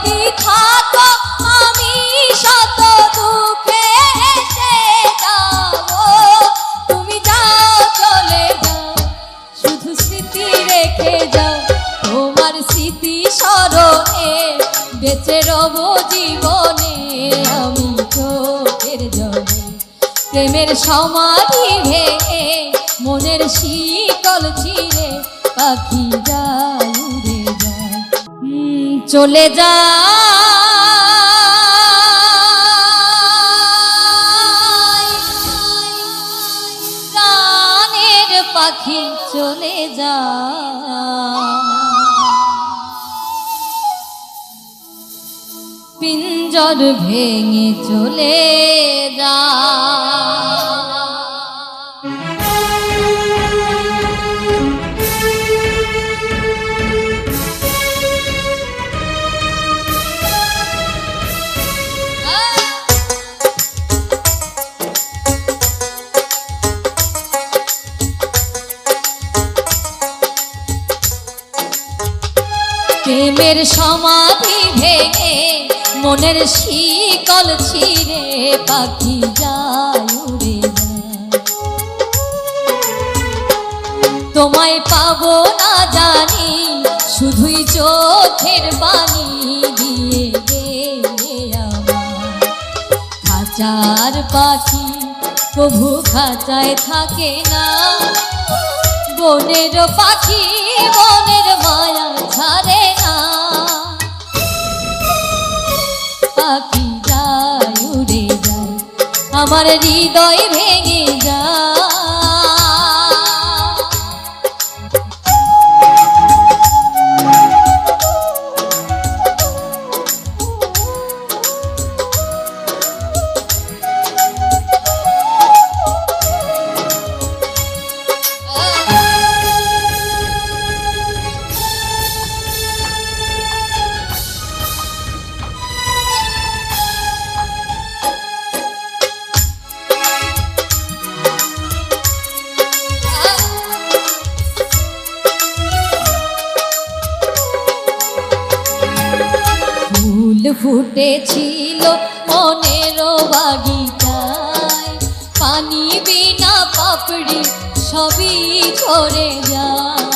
যদি থাকো আমি শত দুঃখে হেসে যাব। তুমি যাও চলে যাও, শুধু স্মৃতি রেখে যাও। তোমার স্মৃতি স্মরণে বেঁচে রব জীবনে আমি চোখের জলে। প্রেমের সমাধি ভেঙে মনের শীতল চিরে পাখি যায় উড়ে যায়, চলে যায় প্রাণের পাখি চলে যায়। পিঞ্জর ভেঙে চলে যায়। প্রেমের সমাধি ভেঙে মনের শিকল ছিঁড়ে পাখি যায় উড়ে যায়। তোমায় পাবো না জানি, শুধুই চোখের পানি দিয়ে গেলে আমার। খাঁচার পাখি প্রভু খাঁচায় থাকে না, বনের পাখি বনের মায়া ছাড়ে না। পাখি যায় উড়ে যায়, আমার হৃদয় ভেঙে যায়। ফুটেছিল মনের বাগিচায়, পানি বিনা পাপড়ি সবই ঝরে যায়।